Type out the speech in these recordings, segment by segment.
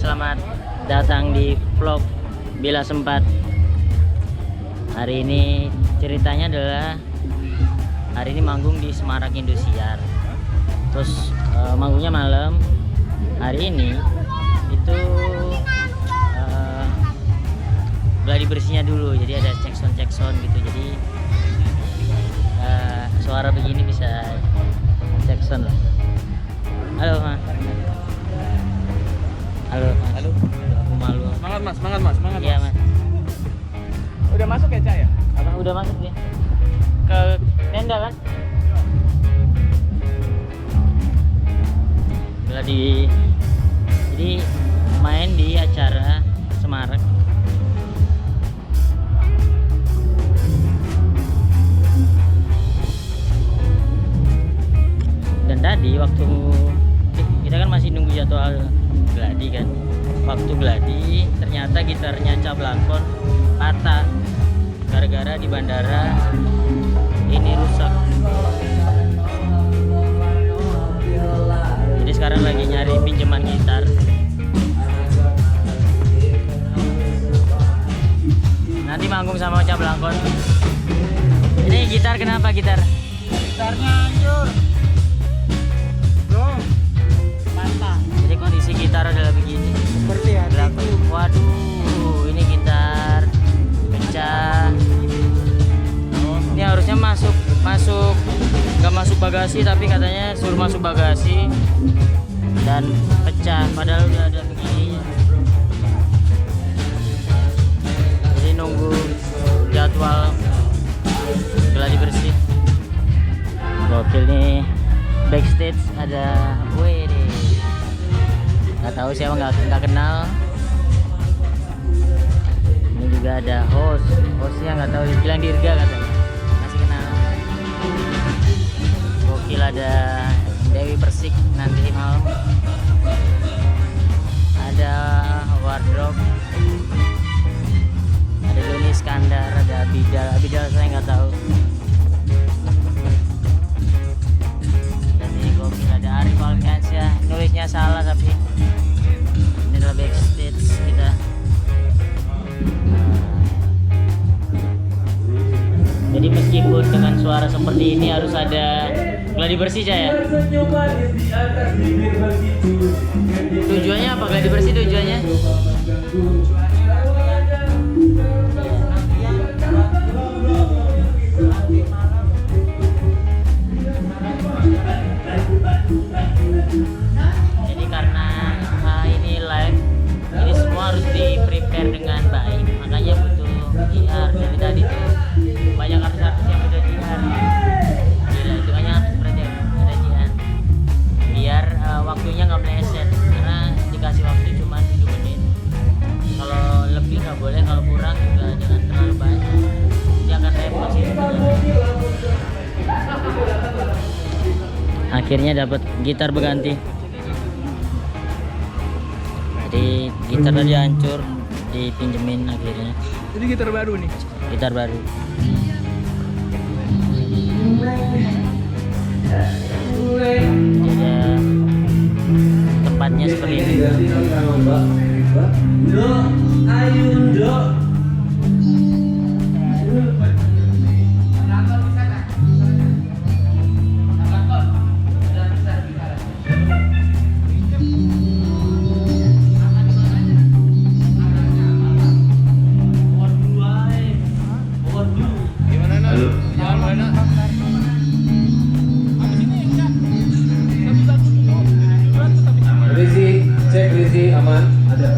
selamat datang di vlog Bila Sempat. Hari ini ceritanya adalah hari ini manggung di Semarak Indosiar. Terus manggungnya malam. Hari ini itu gladi bersihnya dulu. Jadi ada cek sound gitu. Jadi suara begini bisa cek sound lah. Halo Mas. Halo. Halo. Aku malu. Semangat mas. Iya Mas. Udah masuk ya Cak ya? Abang udah masuk ya? Ke tenda kan? Jadi main di acara Semarak. Dan tadi waktu kita kan masih nunggu jadwal gladi kan. Waktu gladi ternyata gitarnya Cablangkon patah gara-gara di bandara ini rusak. Jadi sekarang lagi nyari pinjaman gitar. Nanti manggung sama Cablangkon. Ini gitar kenapa gitar? Gitarnya hancur. Bro, patah. Jadi kondisi gitar adalah begini. Seperti hati. Waduh, ini gitar pecah. Ini harusnya masuk nggak masuk bagasi, tapi katanya suruh masuk bagasi dan pecah. Padahal udah ada begini. Jadi nunggu jadwal gladi bersih. Gokil nih, backstage ada gue nih. Nggak tahu siapa, nggak kenal. Ini juga ada hostnya nggak tahu, bilang Dirga katanya, masih kenal. Gokil, ada Dewi Persik nanti malam, ada Wardrobe, ada Doni Iskandar, ada Abidal saya nggak tahu. Dan ini gokil, ada Arif Alkansyah, nulisnya salah tapi ini adalah backstage kita. Jadi meskipun dengan suara seperti ini harus ada gladi bersih ya. Tujuannya apa gladi bersih tujuannya? Jadi karena ini live, ini semua harus di prepare dengan baik, makanya butuh IR. Dari tadi tuh banyak artis-artis yang udah JR. Gila, itu hanya seperti ada JR. Biar waktunya nggak meleset, karena dikasih waktu cuma 7 menit. Kalau lebih nggak boleh, kalau kurang juga jangan terlalu banyak. Dia akan repot sih sebenarnya. Akhirnya dapat gitar berganti. Jadi gitar tadi hancur, dipinjemin akhirnya. Jadi gitar baru nih. Gitar baru. Jadi tempatnya seperti ini. Risi aman? Ada.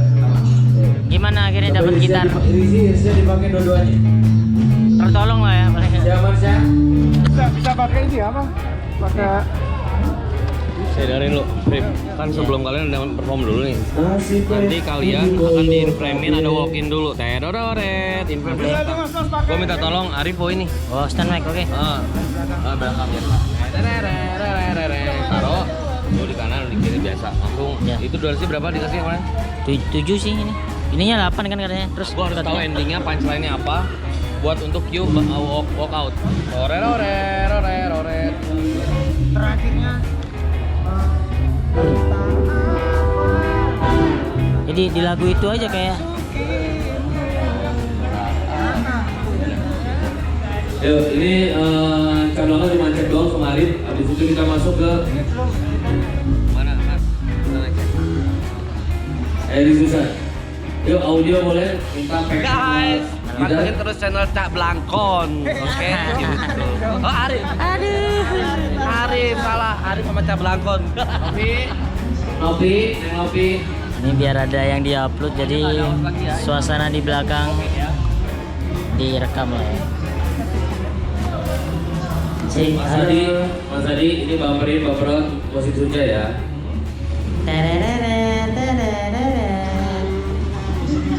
Gimana akhirnya dapat gitar? Risi dipakai dua-duanya. Tertolong lah ya paling. Aman sih. Bisa pakai ini apa? Pakai. Saya dengerin lu, Rip. Kan sebelum kalian udah perform dulu nih. Nanti kalian akan di-inframe-in, ada walk-in dulu. Tedodoret, inframe dulu. Gua minta tolong Arifo ini. Oh, stand mic, oke. Belakang ya. Taruh. Lu di kanan, lu di kiri biasa. Langsung. Ya. Itu durasi berapa dikasih kemarin? 7 sih ini. Ininya 8 kan katanya. Terus Gua harus tahu endingnya, punchline-nya apa. Buat untuk Q walk out. Roret. Terakhirnya Jadi di lagu itu aja kayak Yuk, ini cabangnya cuma cek doang kemarin. Habis itu kita masuk ke mana, Mas? Sana cek. Di susah. Yuk, audio boleh minta pack. Guys, pantengin terus channel Cak Blangkon. Oke, gitu. Oh, Arif. Arif salah, Arif sama Cak Blangkon. Nopi. ini biar ada yang diupload, jadi suasana di belakang direkam lah ya. Mas Adi, ini baperan wasit Sunja ya.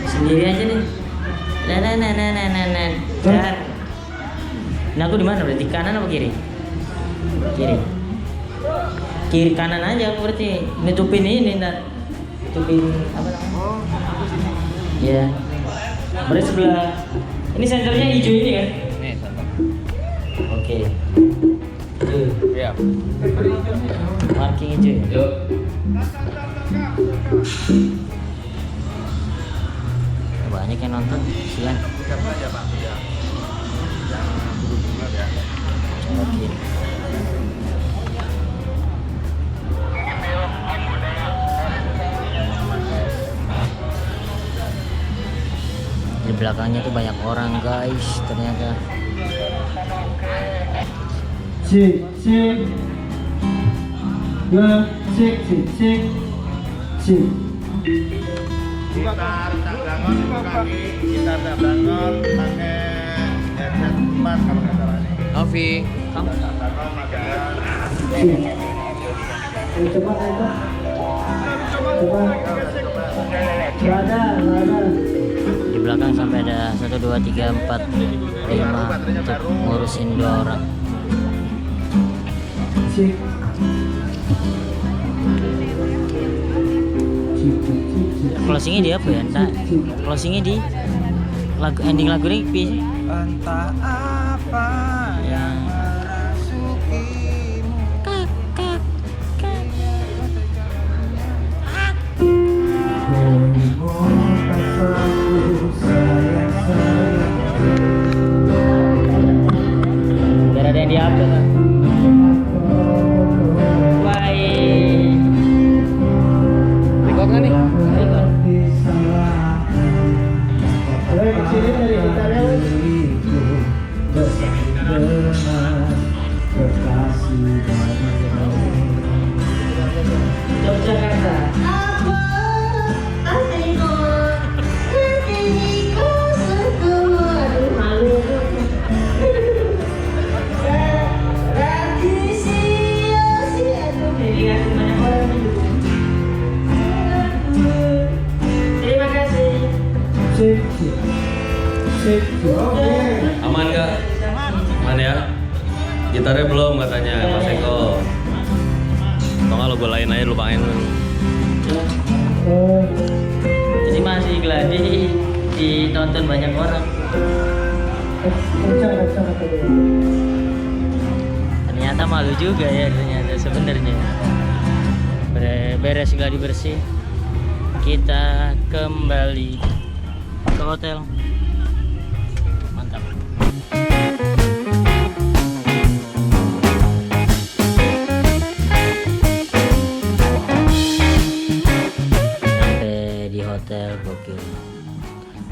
Sendiri aja nih. Nah, aku di mana berarti? Kanan apa kiri? Kiri kanan aja aku berarti. Nutupin ini ntar. Nutupin apa namanya? Iya. Berarti sebelah. Ini senternya hijau ini kan? Nih, santai. Oke. Iya. Marking hijau ya? Yuk. Banyak yang nonton, sian. Oke. Di belakangnya tuh banyak orang guys, ternyata. Cik. Gitar tak bangun pakai headset 4 kalau nggak salah nih. Novi. Di belakang sampai ada 1, 2, 3, 4, 5 untuk ngurusin 2 orang. Closingnya di apa ya? Nah, closingnya di lagu, ending lagu ini pi. Entah apa yang merasukimu. Biar ada yang diupload kan. Baik. Record nggak nih? Aman nggak? Aman ya? Gitarnya belum katanya Mas Eko. Atau nggak logo lain aja lupain. Jadi masih gladi ditonton banyak orang. Ternyata malu juga ya ternyata sebenarnya. Beres gladi bersih, kita kembali ke hotel. Mantap. Sampai di hotel, gokil.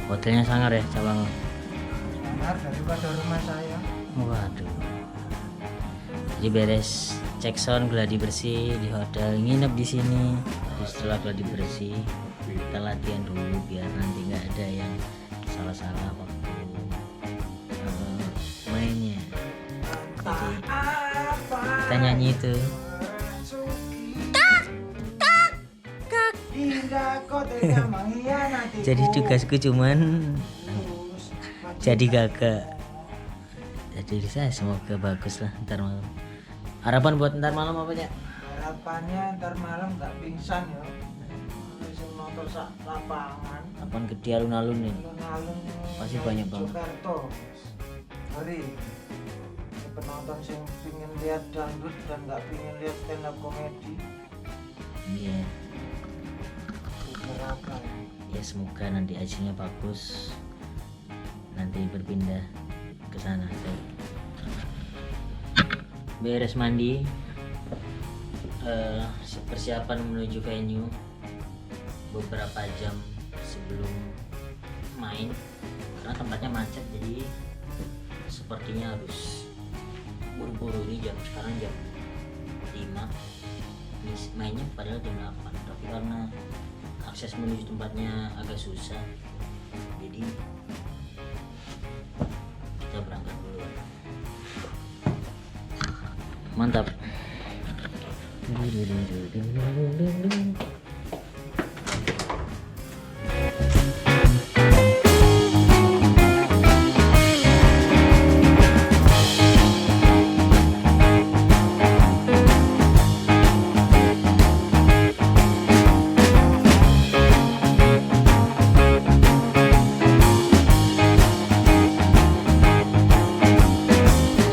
Hotelnya sangar ya, cabang. Benar daripada rumah saya. Waduh. Jadi beres cek sound gladi bersih di hotel, nginep di sini. Terus setelah gladi bersih, kita latihan dulu biar nanti nggak ada yang salah-salah waktu mainnya. Jadi kita nyanyi itu. Jadi tugasku cuman jadi gagak. Jadi saya semoga bagus lah ntar malam. Harapan buat ntar malam apa ya? Harapannya ntar malam nggak pingsan ya. Bisa nonton sak lapangan. Apaan gede alun-alun nih? Alun-alun. Pasti banyak banget. Jakarta. Hari penonton sing pingin lihat dangdut dan nggak pingin lihat stand up komedi. Iya. Berapa ya? ya semoga nanti hasilnya bagus, nanti berpindah ke sana. Beres mandi, persiapan menuju venue beberapa jam sebelum main karena tempatnya macet, jadi sepertinya harus buru-buru. Ini sekarang jam 5, ini mainnya padahal jam 8, tapi karena akses menuju tempatnya agak susah, jadi kita berangkat dulu. Mantap.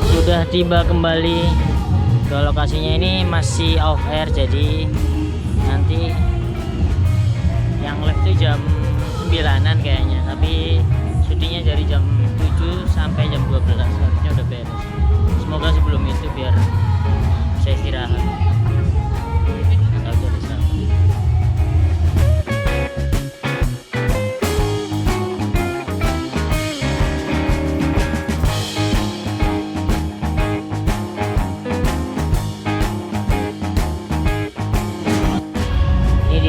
Sudah tiba kembali ke lokasinya. Ini masih off air, jadi nanti yang live itu jam 9-an kayaknya, tapi syutingnya dari jam 7 sampai jam 12 harusnya udah beres. Semoga sebelum itu biar saya istirahat atau jadi siapa.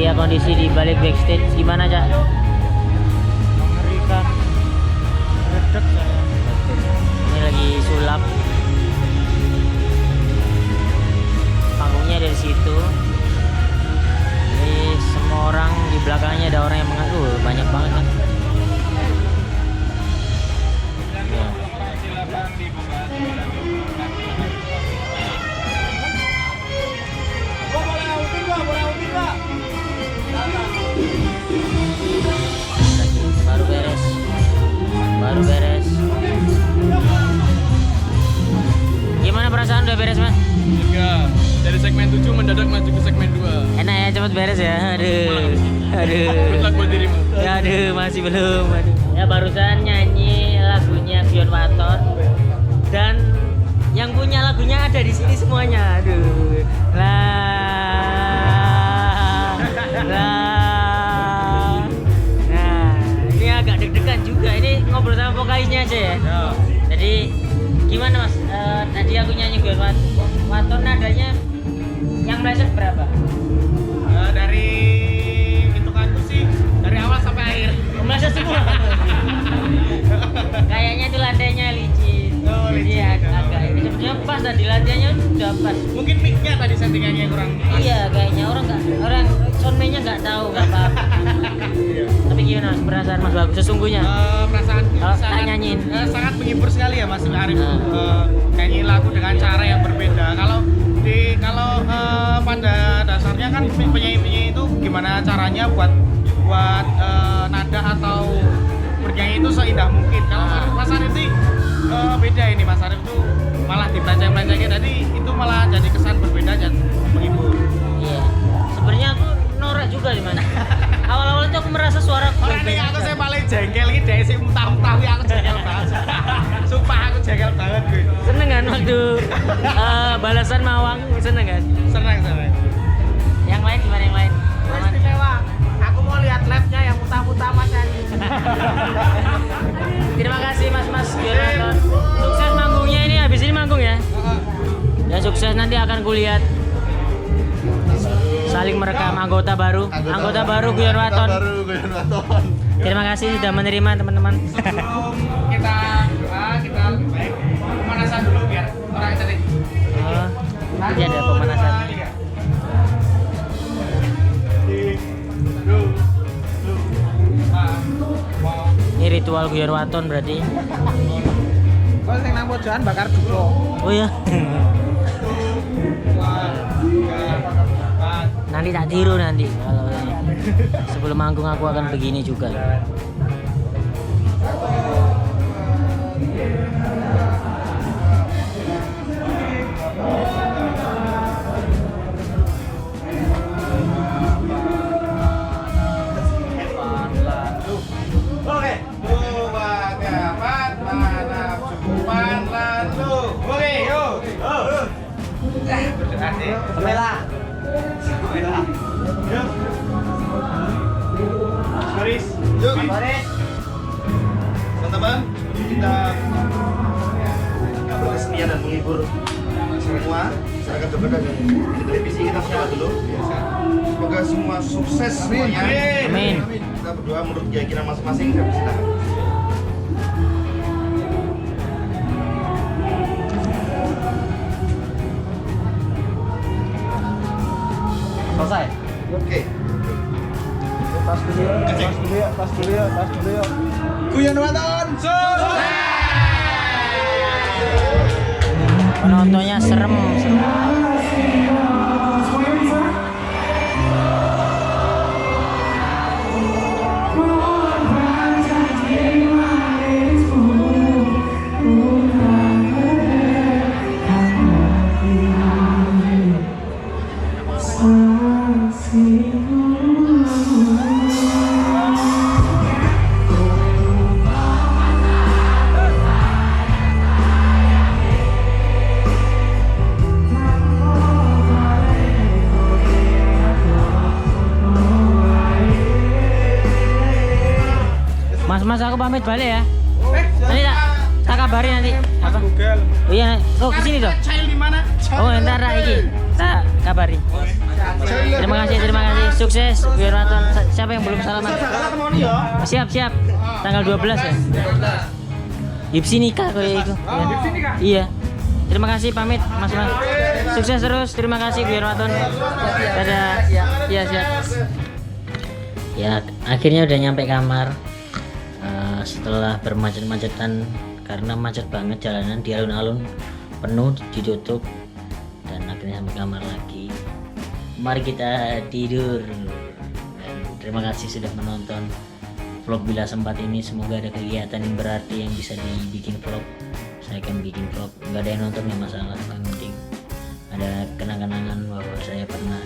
Dia kondisi di balik backstage gimana, Cak? Mengerikan. Redek saya. Ini lagi sulap. Panggungnya dari situ. Jadi semua orang di belakangnya ada orang yang mengaku banyak banget kan. Ya. Baru beres. Gimana perasaan udah beres, Mas? Enggak, dari segmen 7 mendadak maju ke segmen 2. Enak ya, cepet beres ya. Aduh. Good luck buat dirimu. Ya, aduh, masih belum. Aduh. Ya barusan nyanyi lagunya Gion Waton, dan yang punya lagunya ada di sini semuanya. Aduh. Lah. Nah, ini agak deg-degan juga. Ini ngobrol sama vokalisnya aja ya. Jadi gimana, Mas? Tadi aku nyanyi Gion Waton, nadanya yang meleset berapa? Dari hitunganku sih dari awal sampai akhir. Meleset semua. Kayaknya itu lantainya licin. Oh, licin. Jadi agak ini sebenarnya pas tadi lantainya udah pas. Mungkin mic-nya tadi settingannya kurang pas. Iya, kayaknya orang soundman-nya nggak tahu, nggak apa-apa. Tapi gimana, Mas, perasaan Mas Bagus sesungguhnya? Perasaan tak nyanyiin. sangat menghibur sekali ya Mas Arif. Nyanyi lagu dengan cara yang berbeda. Kalau pada dasarnya kan penyanyi itu gimana caranya buat nada atau bernyanyi itu seindah mungkin. Kalau Mas Arif sih beda ini. Mas Arif tuh malah dipelanceng-pelancengin, tadi itu malah jadi kesan berbeda dan menghibur. Iya. Sebenarnya aku norak juga di mana. Awal-awal itu aku merasa suara Orang ini saya paling jengkel ini dari si mutah-mutah aku jengkel banget. Sumpah aku jengkel banget gue. seneng kan waktu balasan Mawang, seneng kan? Senang. Yang lain gimana yang lain? Aman? Istimewa. Aku mau lihat live-nya yang mutah-mutah Mas Yani. Terima kasih Mas Gion Waton. Sukses manggungnya ini, habis ini manggung ya. Ya sukses, nanti akan kulihat saling merekam anggota baru Gion Waton. Terima kasih sudah menerima teman-teman. Sebelum kita doa, kita baik pemanasan dulu biar orang sering. Oh, nanti ada pemanasan. Ini ritual Gion Waton berarti. Kau sing nang pojokan bakar dupo. Oh ya. Nanti tak tiru nanti kalau ini. Sebelum manggung aku akan begini juga. Yuk. Teman-teman, kita bersenian dan menghibur semua masyarakat Jogja dan di televisi kita semua dulu. Semoga semua sukses semuanya. Amin. Kita berdoa menurut keyakinan masing-masing. Silakan. Selesai. Oke. Tas dulu ya, tas dulu ya, tas dulu ya, tas dulu ya. Guyon Waton. Penontonnya serem. Mas, aku pamit balik ya. Nanti tak kabari nanti. Apa? Oh iya, oh kesini dong. Child di mana? Oh ntar iki tak kabari. Terima kasih, sukses biar Waton. Siapa yang belum salaman? Siap. Tanggal 12 ya. Gipsi nikah kayak itu. Iya. Terima kasih pamit Mas. Sukses terus. Terima kasih biar Waton. Dadah. Iya siap. Ya akhirnya udah nyampe kamar. Setelah bermacet-macetan karena macet banget jalanan di alun-alun penuh ditutup dan akhirnya sampai kamar lagi. Mari kita tidur dan terima kasih sudah menonton vlog bila sempat ini. Semoga ada kegiatan yang berarti yang bisa dibikin vlog. Saya akan bikin vlog, nggak ada yang nonton ya masalah, yang penting ada kenang-kenangan bahwa saya pernah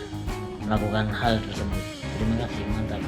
melakukan hal tersebut. Terima kasih, mantap.